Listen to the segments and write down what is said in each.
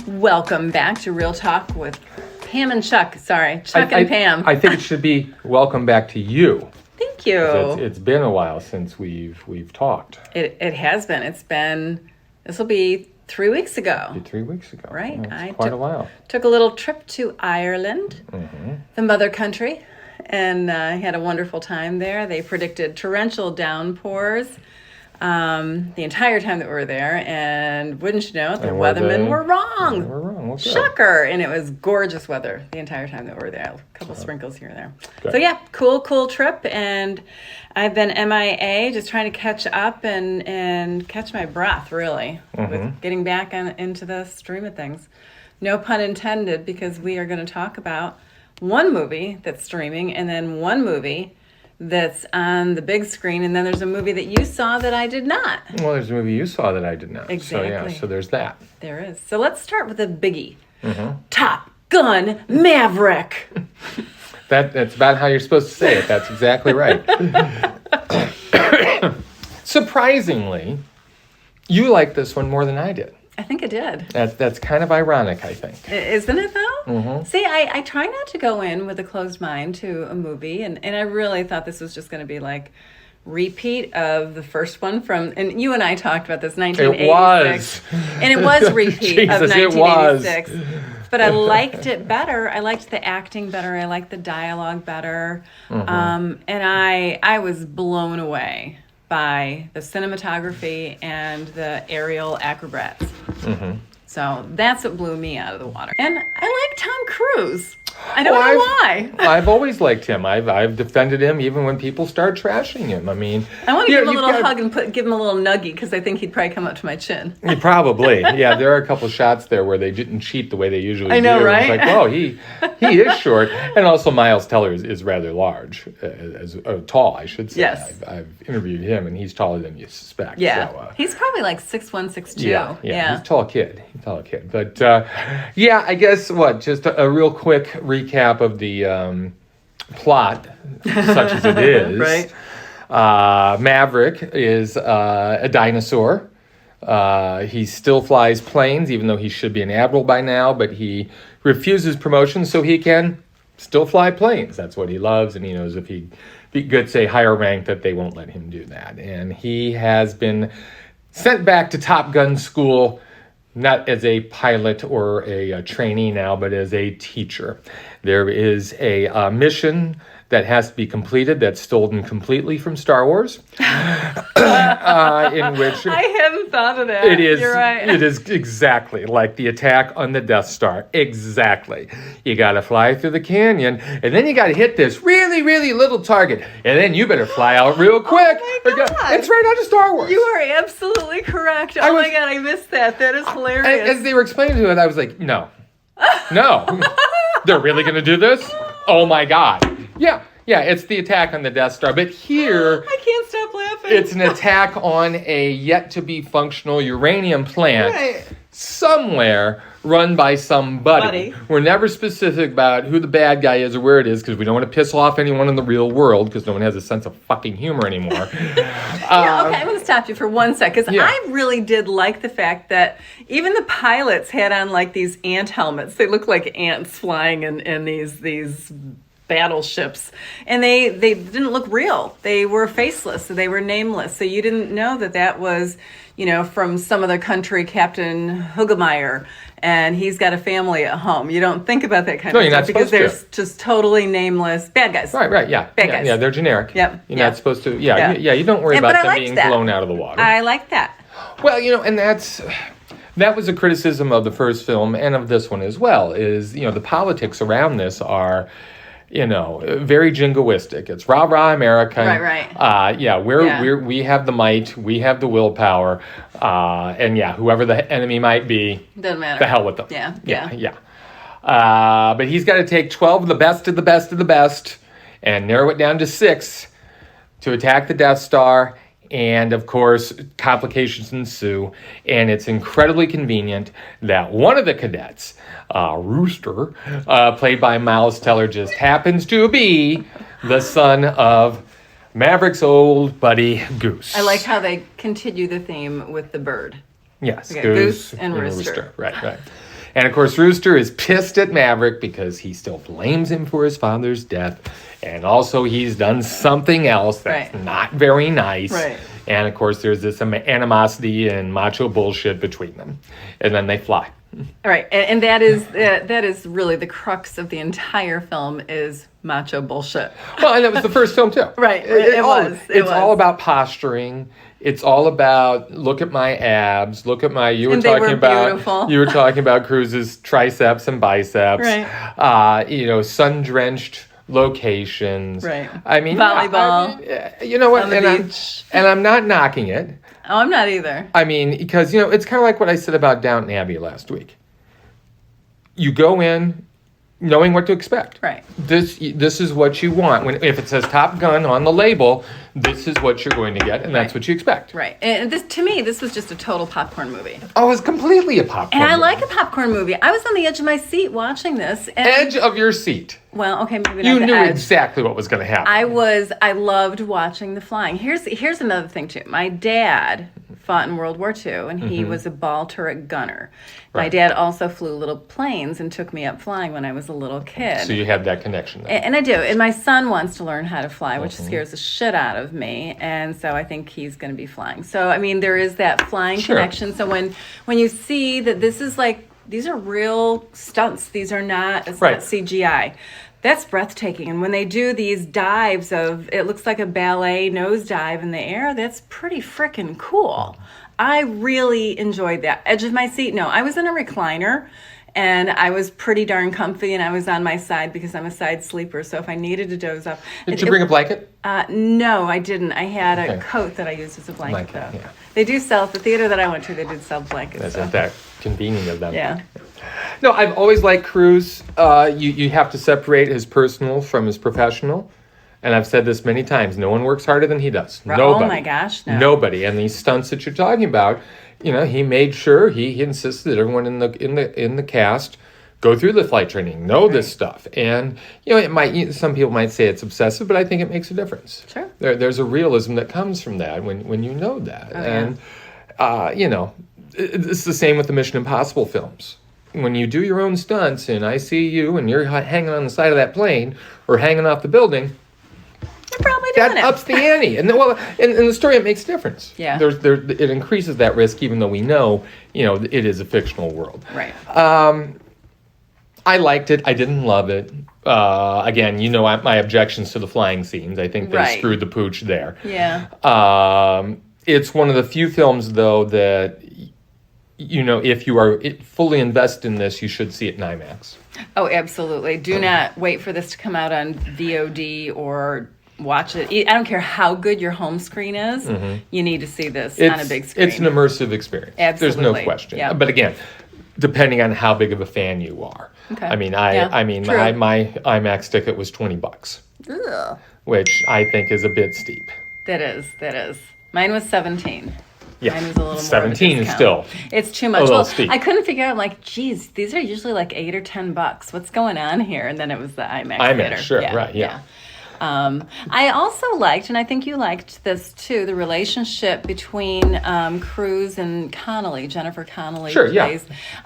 Welcome back to Real Talk with Pam and Chuck. Sorry, Chuck and Pam. I think it should be welcome back to you. Thank you. It's been a while since we've talked. It has been. This will be 3 weeks ago. 3 weeks ago. Right. Yeah, quite a while. Took a little trip to Ireland, the mother country, and had a wonderful time there. They predicted torrential downpours the entire time that we were there, and wouldn't you know it, the weathermen were wrong. They were wrong. Well, Shocker. And it was gorgeous weather the entire time that we were there. A couple sprinkles here and there. Good. So yeah, cool trip. And I've been MIA, just trying to catch up and catch my breath, really, with getting back into the stream of things. No pun intended, because we are going to talk about one movie that's streaming and then one movie that's on the big screen, and then there's a movie that you saw that I did not. Well, there's a movie you saw that I did not. Exactly. So there's that. There is. So let's start with a biggie. Top Gun Maverick. That's about how you're supposed to say it. That's exactly right. Surprisingly, you liked this one more than I did. I think I did. That's kind of ironic, I think. Isn't it, though? See, I try not to go in with a closed mind to a movie, and I really thought this was just going to be like repeat of the first one from, and you and I talked about this, 1986. It was. And it was repeat Jesus, of 1986. it was. But I liked it better. I liked the acting better. I liked the dialogue better. And I was blown away by the cinematography and the aerial acrobats. So that's what blew me out of the water. And I like Tom Cruise. I don't know why. I've always liked him. I've defended him even when people start trashing him. I mean, I want to give him a little hug and give him a little nuggie, because I think he'd probably come up to my chin. Probably. Yeah, there are a couple shots there where they didn't cheat the way they usually do. I know, right? It's like, oh, he is short. And also Miles Teller is rather large, tall, I should say. Yes. I've interviewed him, and he's taller than you suspect. Yeah. So, he's probably like 6'1", 6'2". Yeah. He's a tall kid. But, I guess, just a real quick recap of the plot, such as it is. Right. Maverick is a dinosaur. He still flies planes, even though he should be an admiral by now, but he refuses promotion so he can still fly planes. That's what he loves, and he knows if he gets a higher rank that they won't let him do that. And he has been sent back to Top Gun school, not as a pilot or a trainee now, but as a teacher. There is a mission that has to be completed that's stolen completely from Star Wars, in which I hadn't thought of that. it is. You're right. It is exactly like the attack on the Death Star. Exactly. You got to fly through the canyon, and then you got to hit this really, really little target, and then you better fly out real quick. Oh my God. It's right out of Star Wars. You are absolutely correct. Oh my God, I missed that. That is hilarious. As they were explaining to it, I was like, no. They're really going to do this? Oh my God. Yeah, it's the attack on the Death Star. But here, I can't stop laughing. it's an attack on a yet-to-be-functional uranium plant somewhere run by somebody. We're never specific about who the bad guy is or where it is, because we don't want to piss off anyone in the real world, because no one has a sense of fucking humor anymore. Okay, I'm going to stop you for 1 sec, because I really did like the fact that even the pilots had on like these ant helmets. They look like ants flying in these battleships, and they didn't look real. They were faceless, so they were nameless, so you didn't know that was, from some other country, Captain Hugemeyer, and he's got a family at home. You don't think about that kind of stuff because they're just totally nameless bad guys. Right, yeah. Bad guys. Yeah, they're generic. Yep. You're not supposed to, you don't worry about them being blown out of the water. I like that. Well, and that was a criticism of the first film and of this one as well, is, the politics around this are, very jingoistic. It's rah rah America. Right. We have the might, we have the willpower, and whoever the enemy might be, doesn't matter. The hell with them. Yeah. But he's got to take 12 of the best of the best of the best and narrow it down to 6 to attack the Death Star. And, of course, complications ensue. And it's incredibly convenient that one of the cadets, Rooster, played by Miles Teller, just happens to be the son of Maverick's old buddy, Goose. I like how they continue the theme with the bird. Yes, Goose and Rooster. Right. And of course, Rooster is pissed at Maverick because he still blames him for his father's death. And also, he's done something else that's not very nice. Right. And of course, there's this animosity and macho bullshit between them. And then they fly. All right, and that is really the crux of the entire film is macho bullshit. Well, and it was the first film too. Right, it was. It's all about posturing. It's all about look at my abs, look at my. You were talking about Cruise's triceps and biceps. Right. Sun-drenched locations. Right. I mean, volleyball. You know what? On the beach. I'm not knocking it. Oh, I'm not either. I mean, because, it's kind of like what I said about Downton Abbey last week. You go in knowing what to expect. Right. This is what you want. If it says Top Gun on the label, this is what you're going to get, and that's what you expect. Right. And to me, this was just a total popcorn movie. Oh, it's completely a popcorn movie. And I like a popcorn movie. I was on the edge of my seat watching this. Edge of your seat. Well, okay, maybe not You the knew edge. exactly what was going to happen. I loved watching the flying. Here's another thing, too. My dad fought in World War II, and he was a ball turret gunner. My dad also flew little planes and took me up flying when I was a little kid. So you have that connection then. And I do. And my son wants to learn how to fly, which scares the shit out of me. And so I think he's going to be flying. So, I mean, there is that flying connection. So when you see that this is like, these are real stunts. These are not, it's not CGI. That's breathtaking. And when they do these dives it looks like a ballet nose dive in the air, that's pretty freaking cool. I really enjoyed that. Edge of my seat, no. I was in a recliner, and I was pretty darn comfy, and I was on my side because I'm a side sleeper, so if I needed to doze off. Did you bring a blanket? No, I didn't. I had a coat that I used as a blanket, though. Yeah. They do sell, at the theater that I went to, they did sell blankets. Isn't that convenient of them? Yeah. No, I've always liked Cruise. You have to separate his personal from his professional. And I've said this many times. No one works harder than he does. Nobody. Oh my gosh, no. Nobody. And these stunts that you're talking about, he made sure he insisted that everyone in the cast go through the flight training, know this stuff. And some people might say it's obsessive, but I think it makes a difference. Sure. There's a realism that comes from that when you know that. It's the same with the Mission Impossible films. When you do your own stunts and I see you and you're hanging on the side of that plane or hanging off the building, probably doing that ups the ante, and in the story it makes a difference. Yeah, it increases that risk, even though we know it is a fictional world. Right. I liked it. I didn't love it. Again, my objections to the flying scenes. I think they screwed the pooch there. Yeah. It's one of the few films though that if you are fully invested in this, you should see it in IMAX. Oh, absolutely. Do not wait for this to come out on VOD or watch it. I don't care how good your home screen is. You need to see this on a big screen. It's an immersive experience. Absolutely. There's no question. Yeah. But again, depending on how big of a fan you are. Okay. I mean, my IMAX ticket was $20, which I think is a bit steep. That is. Mine was 17. Yeah, mine was a little 17 more still. It's too much. A little steep. I couldn't figure out. I'm like, geez, these are usually like $8 or $10. What's going on here? And then it was the IMAX theater. Sure, right, yeah. I also liked, and I think you liked this too, the relationship between Cruise and Connolly, Jennifer Connolly. Sure, yeah.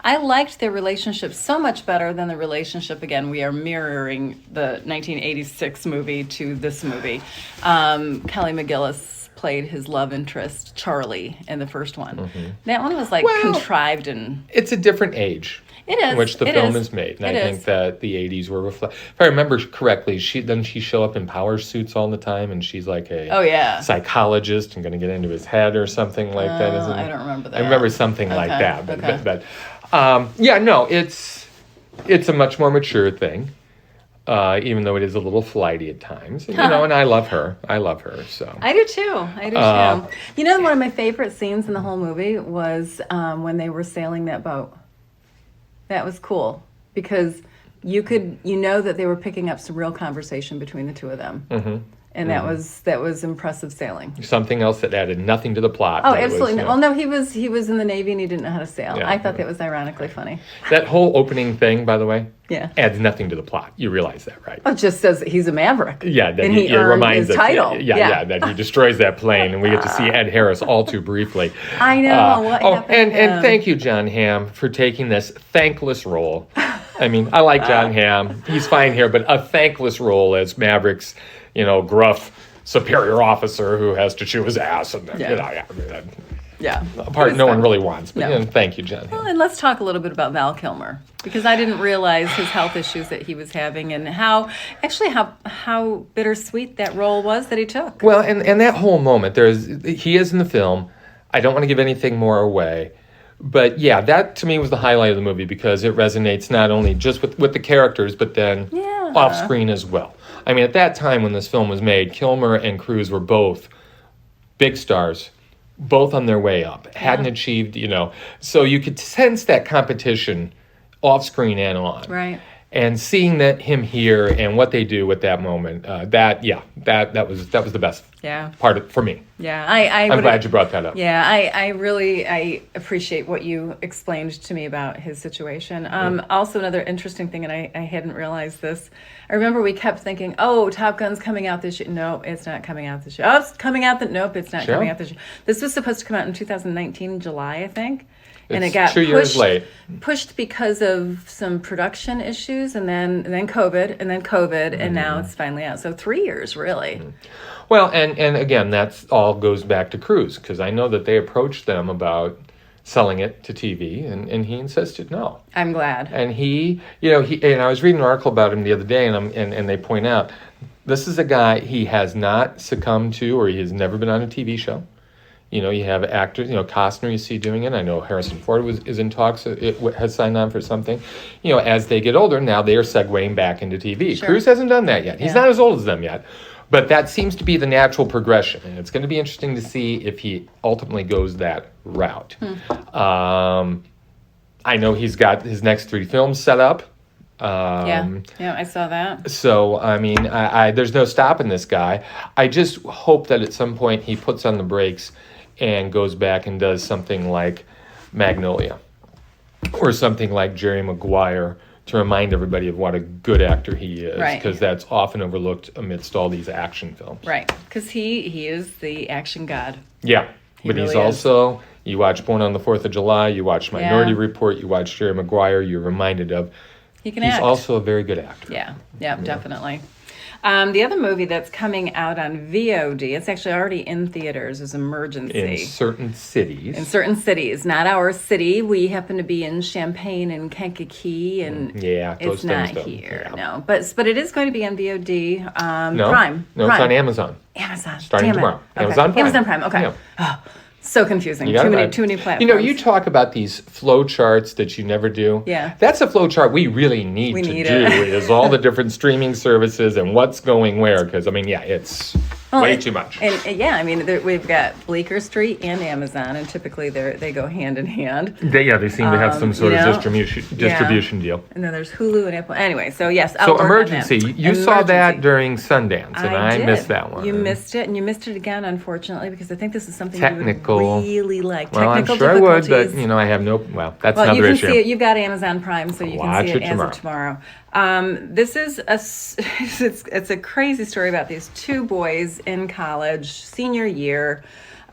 I liked their relationship so much better than the relationship, again, we are mirroring the 1986 movie to this movie. Kelly McGillis played his love interest, Charlie, in the first one. That one was contrived and... It's a different age. It is. In which the film is made. And I think that the 80s were if I remember correctly, she show up in power suits all the time, and she's like a psychologist and going to get into his head or something like that. I don't remember that. I remember something like that. But it's a much more mature thing. Even though it is a little flighty at times, and I love her. So I do too. One of my favorite scenes in the whole movie was when they were sailing that boat. That was cool because that they were picking up some real conversation between the two of them. And that was impressive sailing. Something else that added nothing to the plot. Oh, absolutely. Well, no, he was in the Navy and he didn't know how to sail. Yeah. I thought that was ironically funny. That whole opening thing, by the way, Yeah. adds nothing to the plot. You realize that, right? It just says he's a maverick. Yeah, that and he it earned reminds his us. title. Yeah, that he destroys that plane, and we get to see Ed Harris all too briefly. I know. What happened to him? And thank you, John Hamm, for taking this thankless role. I mean, I like John Hamm. He's fine here, but a thankless role as Maverick's, gruff superior officer who has to chew his ass, and a part no one really wants. But No. thank you, John Hamm. Well, and let's talk a little bit about Val Kilmer, because I didn't realize his health issues that he was having, and how bittersweet that role was that he took. Well, and that whole moment, he is in the film. I don't want to give anything more away. But yeah, that to me was the highlight of the movie, because it resonates not only just with the characters, but then off screen as well. I mean, at that time when this film was made, Kilmer and Cruise were both big stars, both on their way up, hadn't achieved, so you could sense that competition off screen and on. Right. And seeing him here and what they do with that moment, that was the best part for me. Yeah, I'm glad you brought that up. Yeah, I appreciate what you explained to me about his situation. Also, another interesting thing, and I hadn't realized this. I remember we kept thinking, "Oh, Top Gun's coming out this year." No, it's not coming out this year. Oh, it's coming out. Nope, it's not coming out this year. This was supposed to come out in 2019, in July, I think. And it got 2 years late. Pushed because of some production issues, and then COVID, and now it's finally out. So 3 years, really. Well, and again, that's all goes back to Cruise, because I know that they approached them about selling it to TV, and he insisted no. I'm glad. And he and I was reading an article about him the other day, and they point out this is a guy, he has not succumbed to, or he has never been on a TV show. You have actors, Costner you see doing it. I know Harrison Ford is in talks, has signed on for something. As they get older, now they are segueing back into TV. Sure. Cruise hasn't done that yet. He's not as old as them yet. But that seems to be the natural progression. And it's going to be interesting to see if he ultimately goes that route. I know he's got his next 3 films set up. Yeah, I saw that. So, I mean, I there's no stopping this guy. I just hope that at some point he puts on the brakes and goes back and does something like Magnolia or something like Jerry Maguire to remind everybody of what a good actor he is, because that's often overlooked amidst all these action films. Right, because he is the action god. Yeah, but really he's also, you watch Born on the 4th of July, you watch Minority Report, you watch Jerry Maguire, you're reminded of he's act. Also a very good actor. Yeah, definitely. The other movie that's coming out on VOD, it's actually already in theaters, is Emergency. In certain cities. Not our city. We happen to be in Champaign and Kankakee, and it's not here. Yeah. No, but it is going to be on VOD. Prime. No, it's on Amazon. Starting tomorrow. Okay. Amazon Prime. Okay. Yeah. Oh, so confusing. Too many platforms. You talk about these flow charts that you never do. Yeah. That's a flow chart we really need to do. Is all the different streaming services and what's going where. Because, it's way too much. And we've got Bleecker Street and Amazon, and typically they go hand in hand. They seem to have some sort of distribution deal. And then there's Hulu and Apple. Anyway, so yes. So Emergency, you saw that during Sundance, and I missed that one. You missed it, and you missed it again, unfortunately, because I think this is something technical. You would really like. Well, technical I'm sure I would, but I have no. Well, that's another you can issue. See it. You've got Amazon Prime, so you can see it as of tomorrow. This is it's a crazy story about these 2 boys in college, senior year.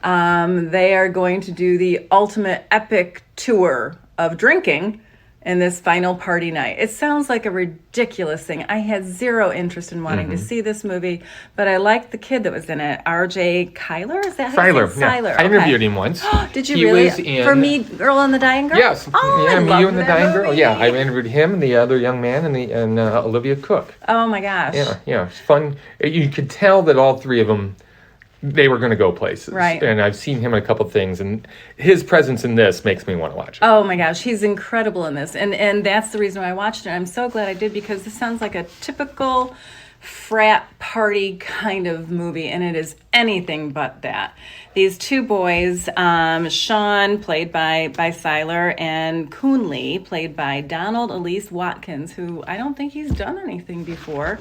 They are going to do the ultimate epic tour of drinking in this final party night. It sounds like a ridiculous thing. I had zero interest in wanting to see this movie, but I liked the kid that was in it, R.J. Kyler. Is that how you say it? Seiler. I interviewed him once. Did you really? For Me, Girl and the Dying Girl? Yes. Oh, Me, You and the Dying Girl. movie. Yeah, I interviewed him and the other young man and Olivia Cook. Oh my gosh. Yeah, it's fun. You could tell that all 3 of them, they were going to go places. Right. And I've seen him in a couple things, and his presence in this makes me want to watch it. Oh my gosh, he's incredible in this. And that's the reason why I watched it. I'm so glad I did, because this sounds like a typical frat party kind of movie, and it is anything but that. These 2 boys, Sean, played by Seiler, and Coonley, played by Donald Elise Watkins, who I don't think he's done anything before.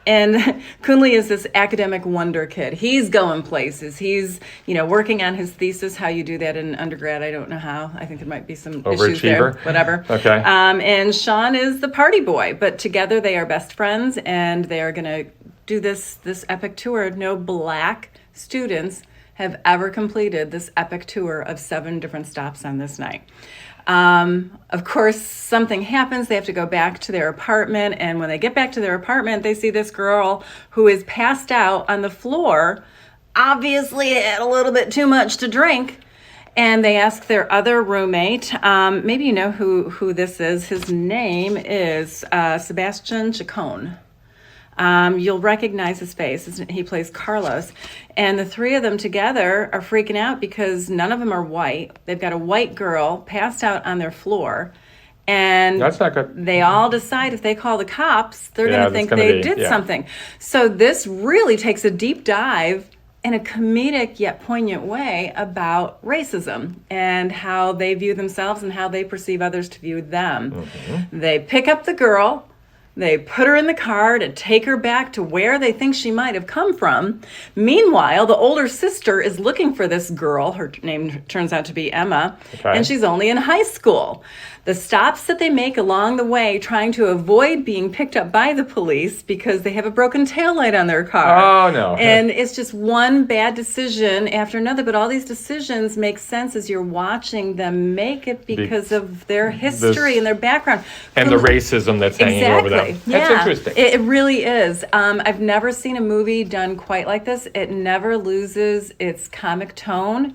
And Kunle is this academic wonder kid. He's going places. He's, working on his thesis. How you do that in undergrad, I don't know how. I think there might be some issues there. Whatever. Okay. And Sean is the party boy. But together they are best friends, and they are going to do this epic tour. No Black students have ever completed this epic tour of 7 different stops on this night. Of course, something happens. They have to go back to their apartment. And when they get back to their apartment, they see this girl who is passed out on the floor, obviously had a little bit too much to drink. And they ask their other roommate, maybe you know who this is. His name is Sebastian Chacon. You'll recognize his face. He plays Carlos. And the 3 of them together are freaking out because none of them are white. They've got a white girl passed out on their floor. And that's not good. They all decide if they call the cops, they're going to think they did something. So this really takes a deep dive in a comedic yet poignant way about racism and how they view themselves and how they perceive others to view them. Mm-hmm. They pick up the girl. They put her in the car to take her back to where they think she might have come from. Meanwhile, the older sister is looking for this girl. Her name turns out to be Emma, and she's only in high school. The stops that they make along the way trying to avoid being picked up by the police because they have a broken taillight on their car. Oh, no. And it's just one bad decision after another, but all these decisions make sense as you're watching them make it because of their history and their background. And the racism that's hanging over them. That's interesting. It really is. I've never seen a movie done quite like this. It never loses its comic tone.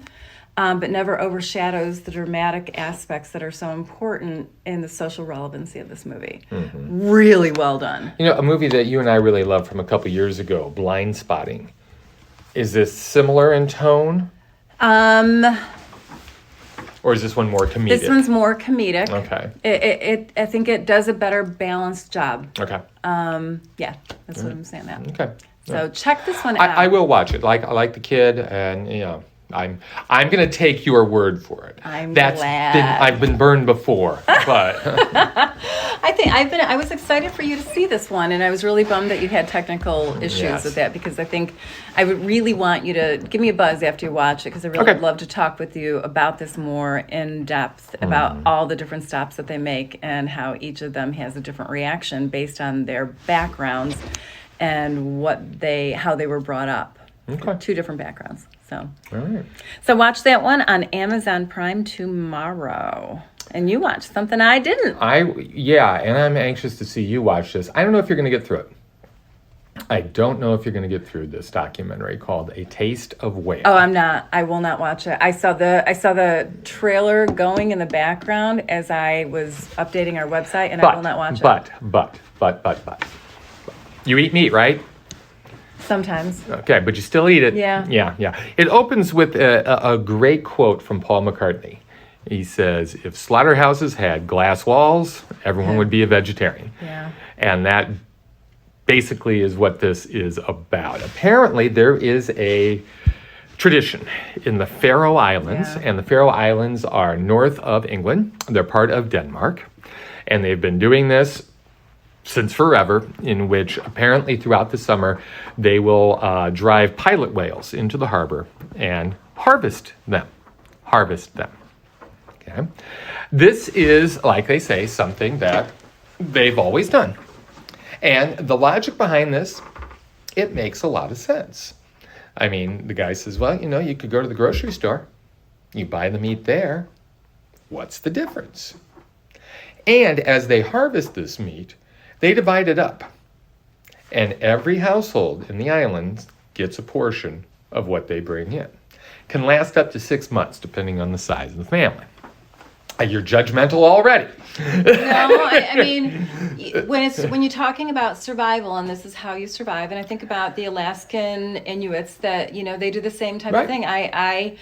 But never overshadows the dramatic aspects that are so important in the social relevancy of this movie. Mm-hmm. Really well done. A movie that you and I really loved from a couple years ago, Blind Spotting. Is this similar in tone? Or is this one more comedic? This one's more comedic. Okay. I think it does a better balanced job. Okay. Yeah, that's what I'm saying now. Okay. So check this one out. I will watch it. I like the kid, and I'm going to take your word for it. I'm glad. I've been burned before, but I was excited for you to see this one, and I was really bummed that you had technical issues with that, because I think I would really want you to give me a buzz after you watch it, because I really would love to talk with you about this more in depth, about all the different stops that they make and how each of them has a different reaction based on their backgrounds and how they were brought up. Okay. 2 different backgrounds. So, all right. So watch that one on Amazon Prime tomorrow. And you watched something I didn't. And I'm anxious to see you watch this. I don't know if you're going to get through it. I don't know if you're going to get through this documentary called A Taste of Whale. Oh, I'm not. I will not watch it. I saw the trailer going in the background as I was updating our website, and I will not watch it. But. You eat meat, right? Sometimes. Okay, but you still eat it. Yeah. Yeah. It opens with a great quote from Paul McCartney. He says, if slaughterhouses had glass walls, everyone would be a vegetarian. Yeah. And that basically is what this is about. Apparently, there is a tradition in the Faroe Islands, and the Faroe Islands are north of England. They're part of Denmark, and they've been doing this since forever, in which apparently throughout the summer they will drive pilot whales into the harbor and harvest them. Okay. This is, like they say, something that they've always done. And the logic behind this, it makes a lot of sense. I mean, the guy says, well, you could go to the grocery store, you buy the meat there. What's the difference? And as they harvest this meat, they divide it up. And every household in the islands gets a portion of what they bring in. Can last up to 6 months, depending on the size of the family. You're judgmental already. No, I mean, when you're talking about survival, and this is how you survive, and I think about the Alaskan Inuits that, they do the same type of thing. I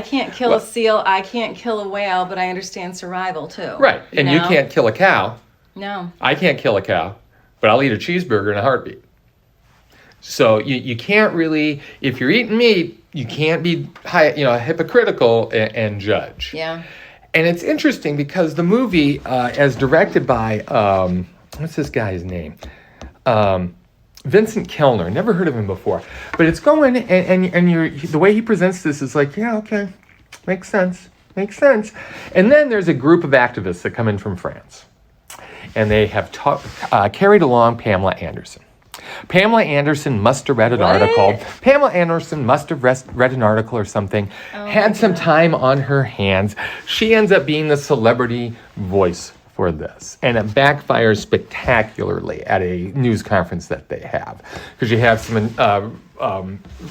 can't kill a seal, I can't kill a whale, but I understand survival too. Right, and you can't kill a cow. No. I can't kill a cow, but I'll eat a cheeseburger in a heartbeat. So you can't really, if you're eating meat, you can't be hypocritical and judge. Yeah. And it's interesting because the movie, as directed by, what's this guy's name? Vincent Kellner. Never heard of him before. But it's going, and the way he presents this is like, yeah, okay, makes sense. And then there's a group of activists that come in from France. And they have carried along Pamela Anderson. Pamela Anderson must have read an article. Pamela Anderson must have read an article or something, had some time on her hands. She ends up being the celebrity voice for this. And it backfires spectacularly at a news conference that they have. Because you have some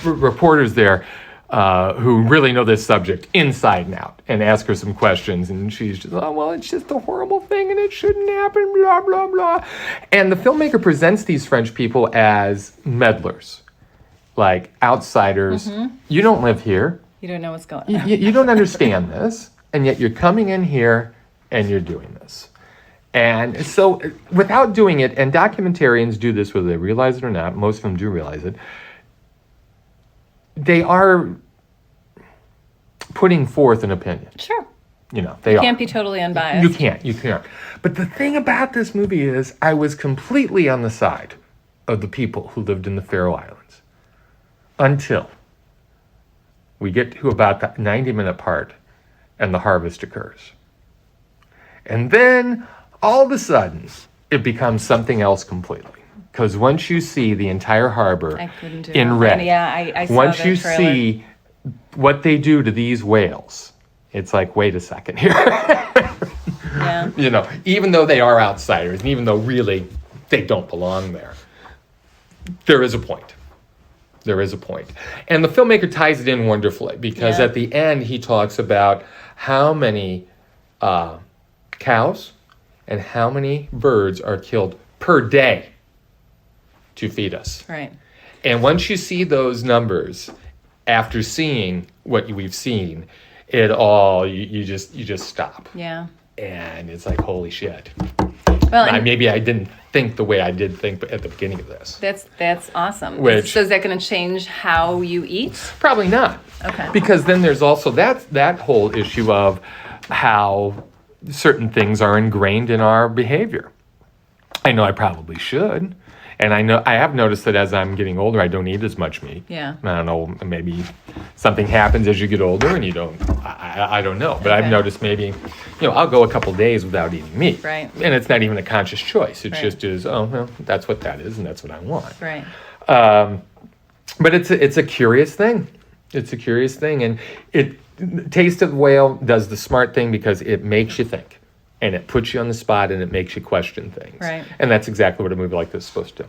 reporters there who really know this subject inside and out and ask her some questions. And she's just, oh, well, it's just a horrible thing and it shouldn't happen, blah, blah, blah. And the filmmaker presents these French people as meddlers, like outsiders. You don't live here. You don't know what's going on. You don't understand this. And yet you're coming in here and you're doing this. And so without doing it, and documentarians do this whether they realize it or not, most of them do realize it, they are putting forth an opinion. Sure. They can't be totally unbiased. You can't. But the thing about this movie is I was completely on the side of the people who lived in the Faroe Islands until we get to about the 90-minute part and the harvest occurs. And then all of a sudden it becomes something else completely. Because once you see the entire harbor in red, I saw once the you trailer. see what they do to these whales, it's like, wait a second here. Yeah. Even though they are outsiders, and even though really they don't belong there, there is a point. And the filmmaker ties it in wonderfully because at the end he talks about how many cows and how many birds are killed per day to feed us. Right. And once you see those numbers, after seeing what we've seen, it all you just stop. Yeah. And it's like, holy shit. Well, maybe I didn't think the way I did think at the beginning of this. That's awesome. Which, so is that going to change how you eat? Probably not. Okay. Because then there's also that whole issue of how certain things are ingrained in our behavior. I know I probably should. And I have noticed that as I'm getting older, I don't eat as much meat. Yeah. I don't know, maybe something happens as you get older and you don't, I don't know. But I've noticed maybe, I'll go a couple days without eating meat. Right. And it's not even a conscious choice. It Right. just is, that's what that is and that's what I want. Right. But it's a curious thing. And Taste of the Whale does the smart thing because it makes you think. And it puts you on the spot and it makes you question things. Right. And that's exactly what a movie like this is supposed to do.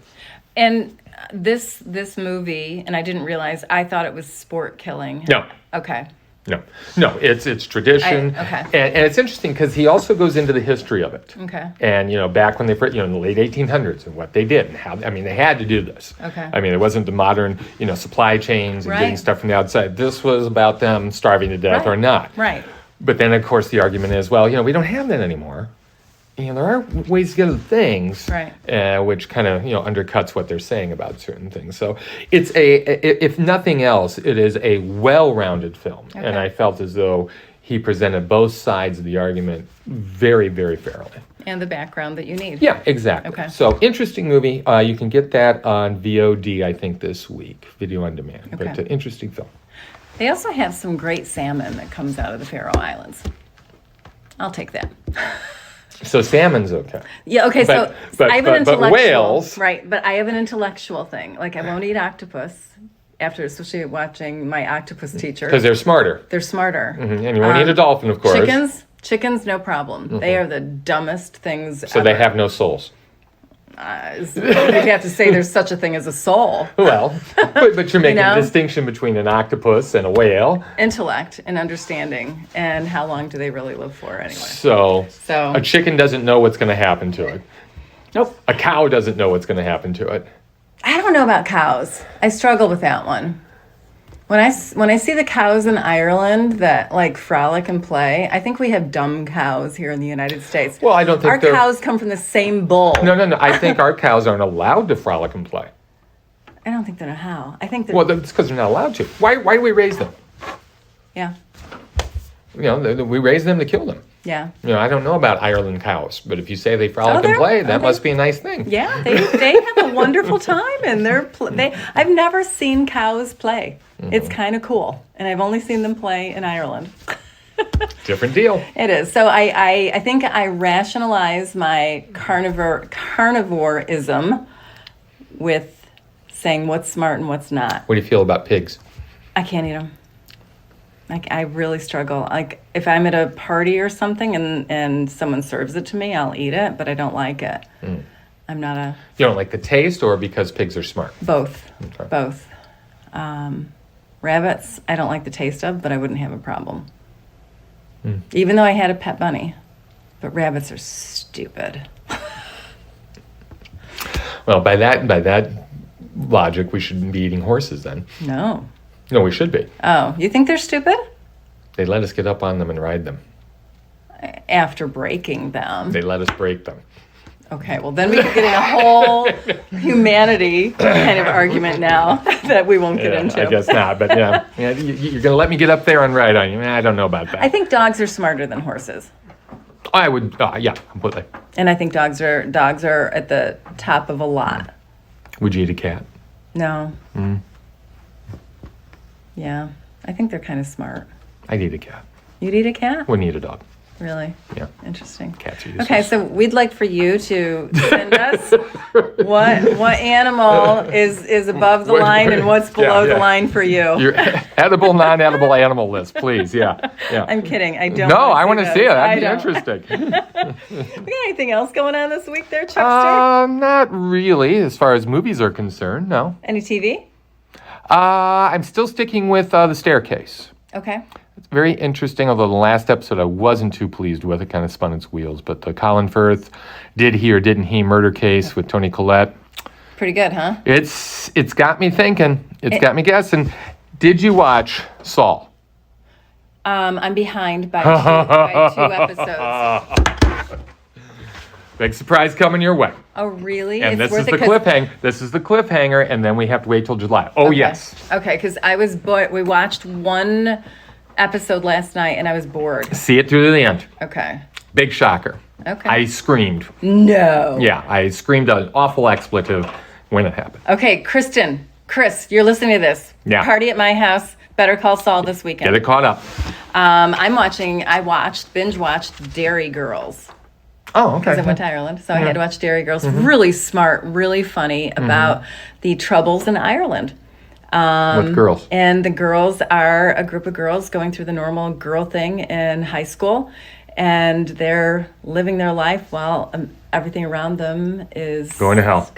And this movie, and I didn't realize, I thought it was sport killing. No. Okay. No, it's tradition. Okay. And it's interesting because he also goes into the history of it. Okay. And, back when they, in the late 1800s and what they did and how, they had to do this. Okay. It wasn't the modern, supply chains and getting stuff from the outside. This was about them starving to death or not. Right. But then, of course, the argument is, well, we don't have that anymore. There are ways to get at things, which kind of, undercuts what they're saying about certain things. So it's if nothing else, it is a well-rounded film. Okay. And I felt as though he presented both sides of the argument very, very fairly. And the background that you need. Yeah, exactly. Okay. So interesting movie. You can get that on VOD, I think, this week, video on demand. Okay. But interesting film. They also have some great salmon that comes out of the Faroe Islands. I'll take that. So salmon's okay. Yeah, okay, but I have an intellectual... But whales... Right, but I have an intellectual thing. Like, I won't eat octopus after, especially watching my octopus teacher. Because they're smarter. They're smarter. Mm-hmm. And you won't eat a dolphin, of course. Chickens, no problem. Mm-hmm. They are the dumbest things So ever. They have no souls. You'd have to say there's such a thing as a soul. Well, but you're making a distinction between an octopus and a whale. Intellect and understanding, and how long do they really live for anyway? So a chicken doesn't know what's going to happen to it. Nope. A cow doesn't know what's going to happen to it. I don't know about cows. I struggle with that one. When I see the cows in Ireland that like frolic and play, I think we have dumb cows here in the United States. Well, I don't think our cows come from the same bull. No. I think our cows aren't allowed to frolic and play. I don't think they know how. I think that. Well, that's because they're not allowed to. Why do we raise them? Yeah. We raise them to kill them. Yeah. I don't know about Ireland cows, but if you say they frolic and play, that must be a nice thing. Yeah, they have a wonderful time, and I've never seen cows play. Mm-hmm. It's kind of cool, and I've only seen them play in Ireland. Different deal. It is. So I think I rationalize my carnivorism with saying what's smart and what's not. What do you feel about pigs? I can't eat them. I really struggle. Like if I'm at a party or something and someone serves it to me, I'll eat it, but I don't like it. Mm. I'm not a... You don't like the taste or because pigs are smart? Both. Okay. Both. Rabbits, I don't like the taste of, but I wouldn't have a problem. Mm. Even though I had a pet bunny. But rabbits are stupid. Well, by that logic, we shouldn't be eating horses then. No, we should be. Oh, you think they're stupid? They let us get up on them and ride them. After breaking them. They let us break them. Okay, well then we could get in a whole humanity kind of argument now that we won't get into. I guess not, but yeah you're going to let me get up there and ride on you. I don't know about that. I think dogs are smarter than horses. I would, yeah, completely. And I think dogs are at the top of a lot. Would you eat a cat? No. Mm. Yeah, I think they're kind of smart. I'd eat a cat. You'd eat a cat? Wouldn't eat a dog. Really? Yeah. Interesting. Cats are useless. Okay, so we'd like for you to send us what animal is above the line and what's below the line for you. Your edible, non-edible animal list, please. Yeah. I'm kidding. I don't. No, I want to see it. That'd be interesting. We got anything else going on this week there, Chuckster? Not really, as far as movies are concerned. No. Any TV? I'm still sticking with The Staircase. Okay. It's very interesting, although the last episode I wasn't too pleased with. It kind of spun its wheels. But the Colin Firth Did He or Didn't He murder case with Toni Collette. Pretty good, huh? It's got me thinking. It's got me guessing. Did you watch Saul? I'm behind by two episodes. Big surprise coming your way. Oh, really? And this is the cliffhanger. This is the cliffhanger, and then we have to wait till July. Oh, okay. Yes. Okay, because we watched one episode last night, and I was bored. See it through to the end. Okay. Big shocker. Okay. I screamed. No. Yeah, I screamed an awful expletive when it happened. Okay, Chris, you're listening to this. Yeah. Party at my house. Better Call Saul this weekend. Get it caught up. Binge watched Dairy Girls. Oh, okay. Because I went to Ireland, so I had to watch Dairy Girls. Mm-hmm. Really smart, really funny about the troubles in Ireland. With girls. And the girls are a group of girls going through the normal girl thing in high school. And they're living their life while everything around them is... Going to hell.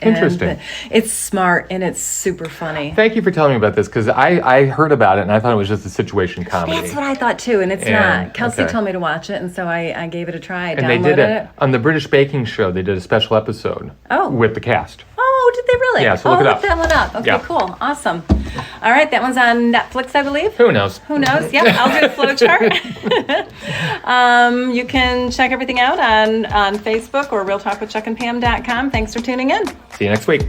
Interesting. And it's smart and it's super funny. Thank you for telling me about this, because I heard about it and I thought it was just a situation comedy. That's what I thought too, and it's not. Kelsey told me to watch it, and so I gave it a try. And they did it. On the British Baking Show, they did a special episode with the cast. Oh, did they really? Yeah, so look it up. Look that one up. Okay, cool. Awesome. All right, that one's on Netflix, I believe. Who knows? Yep, I'll do a flowchart. You can check everything out on Facebook or realtalkwithchuckandpam.com. Thanks for tuning in. See you next week.